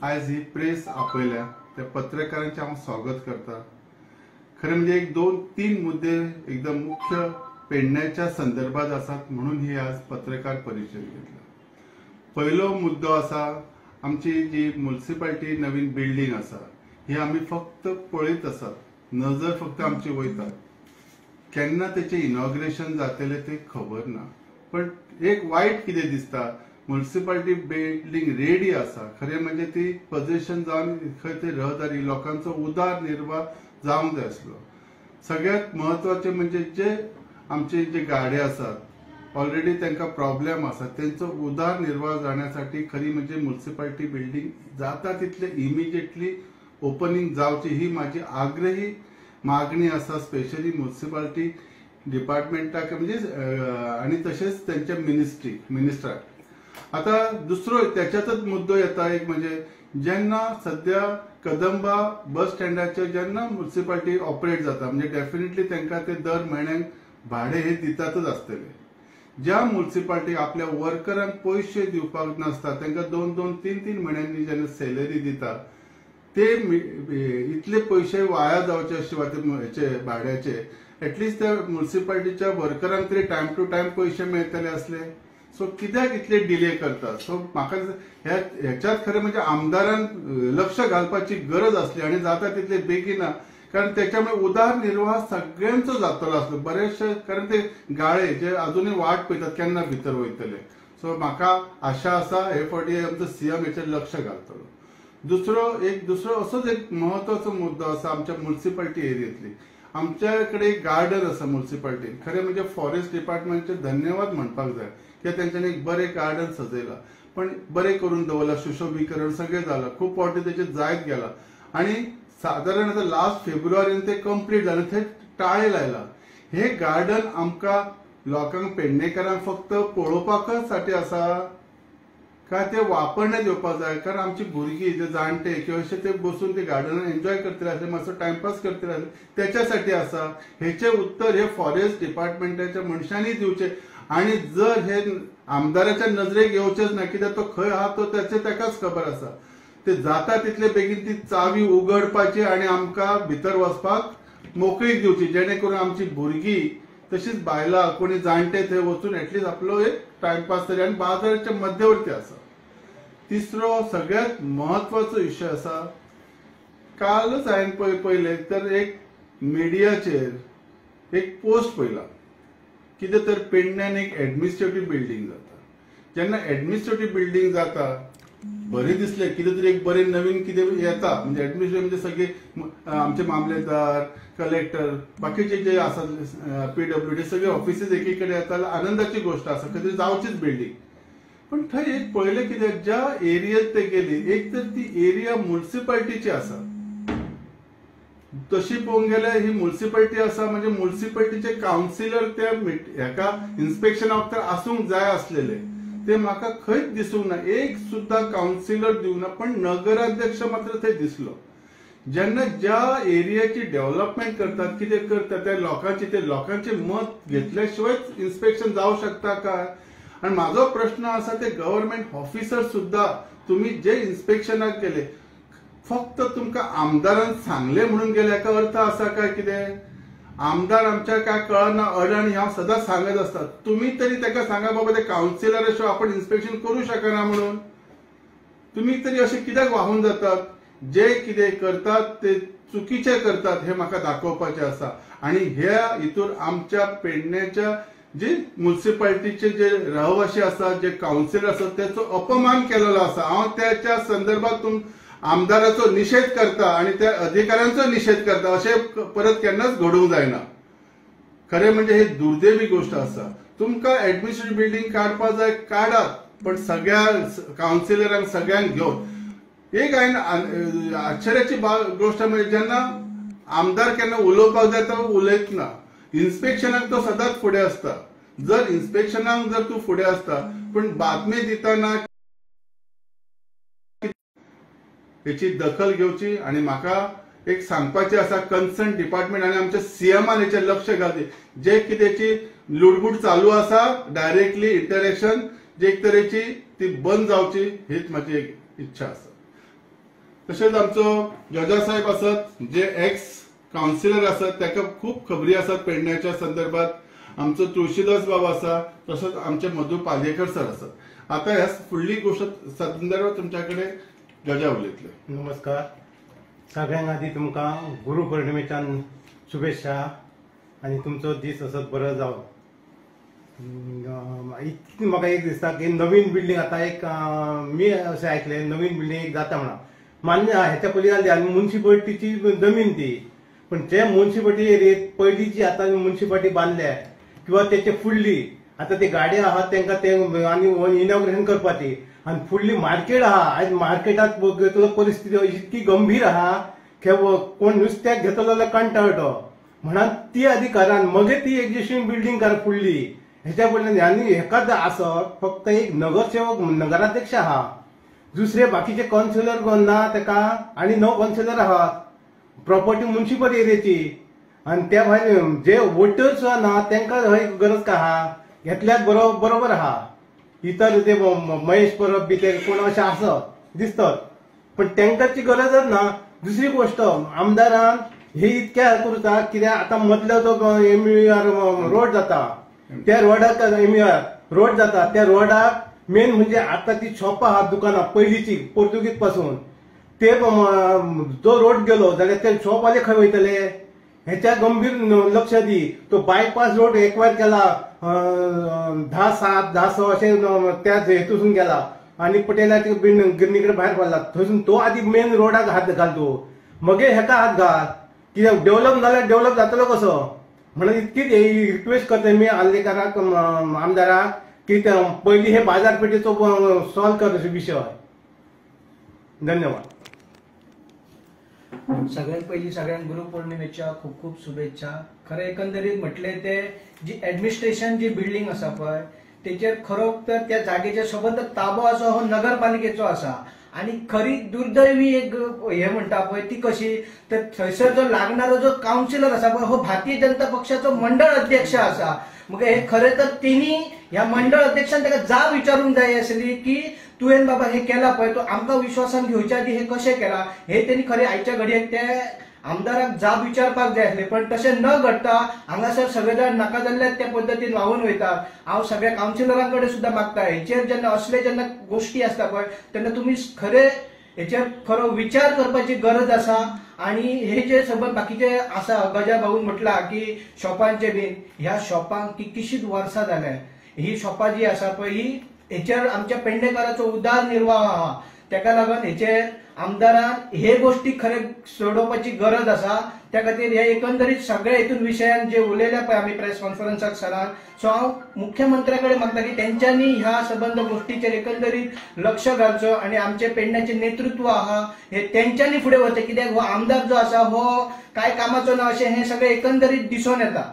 आज ही प्रेस आपयल्या त्या पत्रकारांचे हांव स्वागत करता। खरे म्हणजे एक दोन तीन मुद्दे एकदम मुख्य पेडण्याच्या संदर्भात आसात म्हणून ही आज पत्रकार परिषद घेतला। पहिलो मुद्दो आसा आमची जी म्युनिसिपालिटी नवीन बिल्डिंग आसा ही आम्ही फक्त पळयत आसात, नजर फक्त आमची वयता, केन्ना तेचे इनॉग्रेशन जातले ते खबर ना। पण एक वाईट कितें दिसता, म्युनिसिपालिटी बिल्डिंग रेडी आसा, खरे म्हणजे ती पोझिशन जावन खंय ते रहदारी लोकांचो उदारनिर्वाह जावंक जाय आसलो। सगळ्यात महत्वाचे म्हणजे जे आमचे जे गाडे आसात ऑलरेडी तांकां प्रॉब्लेम आसा, तेंचो उदारनिर्वाह जाण्यासाठी खरी म्हणजे म्युनिसिपालिटी बिल्डिंग जाता तितले इमिजिएटली ओपनिंग जावची ही माझी आग्रही मागणी आसा, स्पेशली म्युनिसिपालिटी डिपार्टमेंटाक म्हणजे आणि तसेच त्यांच्या मिनिस्टराक। आता दुसरो त्याच्यातच मुद्दो येता एक म्हणजे जेन्ना सध्या कदंबा बस स्टँडाचेर जेन्ना म्युनिसिपालिटी ऑपरेट जाता म्हणजे डेफिनेटली तांकां ते दर म्हयन्याक भाडे हे दितातच आसतले। ज्या म्युनिसिपालिटी आपल्या वर्करांक पयशे दिवपाक नासता तांकां 2-2, 3-3 म्हयन्यांनी जेन्ना सॅलरी दिता ते इतले पयशे वाया जावचे अशे भाड्याचे एटलिस्ट त्या म्युनिसिपालिटीच्या वर्करांक तरी टायम टू टायम पयशे मेळटले असले। सो कित्याक इतले डिले करतात? सो म्हाका ह्याच्यात खरें म्हणजे आमदारांक लक्ष घालपाची गरज असली आणि जाता तितले बेगीना, कारण त्याच्यामुळे उदारनिर्वाह सगळ्यांचो जातलो आसलो बरेचशे, कारण ते गाळे जे अजूनही वाट पळयतात केन्ना भितर वयतले। सो म्हाका आशा आसा हे फावटी आमचो सीएम हेचेर लक्ष घालतलो। दुसरो असोच एक महत्वाचो मुद्दो आसा आमच्या म्युनिसिपालिटी एरियेंतली। आमच्याकडे एक गार्डन आसा म्युनिसिपालिटीन, खरें म्हणजे फॉरेस्ट डिपार्टमेंटचे धन्यवाद म्हणपाक जाय की तेंच्यांनी एक बरें गार्डन सजयला, पण बरें करून दवरला, सुशोभीकरण सगळें जालां, खूब फावटी तेचे जायत गेला आणि साधारण आता लास्ट फेब्रुवारीन ते कंप्लीट जालें, थंय टाळे लायला। हे गार्डन आमकां लोकांक पेडणेकरांक फक्त पळोवपाकच साठी आसा काय ते वापरण्यात येवपाक जाय? कारण आमची भुरगीं जे जाणटे किंवा अशे ते बसून ते गार्डनान एन्जॉय करतले आसले, मातसो टाइमपास करतले आसले, त्याच्यासाठी आसा? हेचे उत्तर हे फॉरेस्ट डिपार्टमेंटाच्या मनशांनी दिवचे आणि जर हे आमदाराच्या नजरेक येवचेच ना, कित्याक तो खंय आहा तो ताकाच खबर आसा। ते जाता तितले बेगीन ती चावी उगडपाची आणि आमकां भितर वचपाक मोकळीक दिवची, जेणे करून आमची भुरगीं तशीच बायलां कोणी जाणटे थंय वचून एटलीस्ट आपलो एक टाइमपास तरी, आणि बाजाराच्या मध्यवर्ती आसा। तिसरो सगळ्यात महत्वाचो विषय आसा, कालच हांवें पळयलें तर एक मिडियाचेर एक पोस्ट पळयला, कितें तर पेडण्यान एक एडमिनिस्ट्रेटिव्ह बिल्डिंग जाता। जेन्ना एडमिनिस्ट्रेटिव्ह बिल्डिंग जाता बरें दिसलें, कितें तरी एक बरें नवीन कितें येता, म्हणजे एडमिनिस्ट्रेटिव्ह म्हणजे सगळे आमचे मामलेदार, कलेक्टर, बाकीचे जे आसात PWD सगळे ऑफिसीस एकीकडे येता, आनंदाची गोष्ट आसा, खंय तरी जावचीच बिल्डिंग। पण थंय एक पळयलें कितें, ज्या एरियेत ते गेली एक तर ती एरिया म्युनिसिपालिटीची आसा, तशी पळोवंक गेल्यार ही म्युनिसिपालिटी आसा म्हणजे म्युनिसिपालिटीचे काउन्सिलर त्या हेका इन्स्पेक्शनाक तर आसूंक जाय आसलेले, ते म्हाका खंयच दिसूंक ना, एक सुद्धा काउन्सिलर दिवना, पण नगराध्यक्ष मात्र थंय दिसलो। जेन्ना ज्या एरियाची डेव्हलपमेंट करतात, कितें करतात त्या लोकांचे मत घेतल्याशिवाय इन्स्पेक्शन जाऊ शकता काय? आणि माझो प्रश्न असा, ते गव्हर्नमेंट ऑफिसर सुद्धा तुम्ही जे इन्स्पेक्शनाक गेले फक्त तुमकां आमदारान सांगले म्हणून गेले, हेका अर्थ असा काय कितें? आमदार आमच्या काय कळना अडाणी हांव सदांच सांगत असता, तुम्ही तरी ताका सांगा बाबा ते काउन्सिलर शिवाय आपण इन्स्पेक्शन करू शकना म्हणून। तुम्ही तरी असे कित्याक वाहून जातात? जे कितें करतात ते चुकीचे करतात हे म्हाका दाखोवपाचे आसा। आणि ह्या हितून आमच्या पेडण्याच्या जे म्युनिसिपालिटीचे जे रहिवासी असतात, जे काउन्सिलर असतात, त्याचो अपमान केलेलो आसा। हांव त्याच्या संदर्भात आमदाराचो निषेध करता आणि त्या अधिकाऱ्यांचो निषेध करता, असे परत केन्नाच घडूंक जायना। खरे म्हणजे हे दुर्दैवी गोष्ट आसा। तुमकां एडमिनिस्ट्रेटिव्ह बिल्डिंग काडपाक जाय काडात, पण सगळ्या काउन्सिलरांक सगळ्यांक घेवन एक हांवें आश्चर्याची गोष्ट म्हणजे जेन्ना आमदार केन्ना उलोवपाक जाय तो उलयत ना, इन्स्पेक्शनाक तो सदांच फुडें आसता। जर इन्स्पेक्शनाक जर तूं फुडें आसता पण बातमी दितना हेची दखल घेवची आणि म्हाका एक सांगपाचें आसा, कन्सर्न डिपार्टमेंट आणि आमच्या सीएमान हेचेर लक्ष घालचे, जे कितेंची लुडबूड चालू आसा डायरेक्टली इंटरॅक्शन जे एक तरेची ती बंद जावची हीच माझी एक इच्छा आसा। तशेंच आमचो जजा साहेब आसत जे एक्स काउन्सिलर आसत ताका खूप खबरी आसात पेडण्याच्या संदर्भात। आमचो तुळशीदास बाब आसा, तसोच आमचे मधु पालयेकर सर आसात। आता ह्या फुडली गोष्ट संदर्भात तुमच्याकडे जजा उलयतले। नमस्कार, सगळ्यांक आदी तुमकां गुरुपौर्णिमेच्यान शुभेच्छा आणि तुमचो दीस असोच बरो जावं। म्हाका एक दिसता की नवीन बिल्डिंग आता एक मी अशें आयकले नवीन बिल्डिंग एक जाता म्हणा, मान्य ह्याच्या पयलीं जाल्ली आनी म्युन्सिपालिटीची जमीन ती, पण जे म्युन्सिपालिटी एरियेत पयली जी आता म्युन्सिपालिटी बांधल्या किंवा त्याचे फुडली आता ते गाड्या आहात तांकां ते आनी इनॉग्रेशन करपाची आणि फुडली मार्केट आहा। आज मार्केटात परिस्थिती इतकी गंभीर आहा की कोण नुस्त्याक घेतलो जाल्यार कंटाळटो म्हणून ती अधिकारान मगे ती एक्झिस्टिंग बिल्डिंग कर फुडली ह्याच्या पयलीं आनी हेकाच आसत फक्त एक नगरसेवक नगराध्यक्ष आहा, दुसरे बाकीचे काउन्सिलर ना ताका आनी 9 काउन्सिलर आहात, प्रॉपर्टी म्युन्सिपल एरियाची आणि त्या भायर जे वोटर्स ना तांकां हय गरज काय आहा, घेतल्याक बरोबर आहा। इतर ते महेश परब बी ते कोण अशें आसत दिसतात, पण तांकांची गरजच ना। दुसरी गोष्ट आमदारान हे इतक्या करूचा कित्याक आता मदलो जो एमईआर रोड जाता त्या रोडाक एमईआर रोड जाता त्या रोडाक मेन म्हणजे आता ती शॉपां आहात दुकानां पयलींची पोर्तुगीज पासून ते जो रोड गेलो जाल्यार ते शॉपवाले खंय वयतले ह्याच्या गंभीर लक्ष दी। तो बायपास रोड एक्वायर केला 10-7 10-6 असे त्या हेतून गेला आणि पटेलाच्या गिरणीकडे भायर पडला थंयसून तो आधी मेन रोडाक हात घालतो मगे हेका हात घाल कित्याक डेव्हलप जाल्यार डेव्हलप जातलो कसो म्हणून इतकीच रिक्वेस्ट करता मी आल्लेकाराक आमदाराक की पयली हे बाजारपेठेचो सॉल्व कर विषय। धन्यवाद। सगळ्यात पहिली सगळ्यांक गुरुपौर्णिमेच्या खूप खूप शुभेच्छा। खरं एकंदरीत म्हटले ते जी ऍडमिनिस्ट्रेशन जी बिल्डिंग आसा पळय तेचेर खरो तर त्या जागेच्या सोबत ताबो आसा हो नगरपालिकेचो आसा आणि खरी दुर्दैवी एक हे म्हणटा पळय ती कशी तर थंयसर जो लागणारो जो काउन्सिलर आसा पळय हो भारतीय जनता पक्षाचो मंडळ अध्यक्ष आसा। मग हे खरे तर तिनी ह्या मंडळ अध्यक्षान ताका जाब विचारूंक जाय आसली की तुवें बाबा हे केला पळय तो आमकां विश्वासान घेवच्या आदी हे कशें केला हे त्यांनी खरे आयच्या घडयेक ते आमदाराक जाब विचारपाक जाय आसले, पण तशें न घडता हांगासर सगळे जाण नाका जाल्ल्या त्या पद्दतीन वाहून वयतात। हांव सगळ्या काउन्सिलरांकडे सुद्धा मागता हेचेर जेन्ना असले जेन्ना गोष्टी आसता पळय तेन्ना तुम्ही खरे हेचेर खरो विचार करपाची गरज आसा। आणि हे जे सगळे बाकीचे आसा गजा भाऊन म्हटला की शॉपांचे बीन ह्या शॉपांक कितकीशीच वर्सां जाल्या ही शॉपां जी आसा पळय ही हेचेर आमच्या पेडणेकाराचो उदरनिर्वाह आहा त्याका लागून हेचेर आमदारान हे गोष्टी खरे सोडोवपाची गरज आसा। त्या खातीर हे एकंदरीत सगळे हेतून विशयान जे उलयल्या पळय आमी प्रेस कॉन्फरन्साक सरान सो हांव मुख्यमंत्र्याकडे मागता की तेंच्यांनी ह्या संबंध गोष्टीचेर एकंदरीत लक्ष घालचो आणि आमचे पेडण्याचे नेतृत्व आहा हे तेंच्यांनी फुडें वचचें कित्याक हो आमदार जो आसा हो काय कामाचो ना अशें हे सगळे एकंदरीत दिसून येता।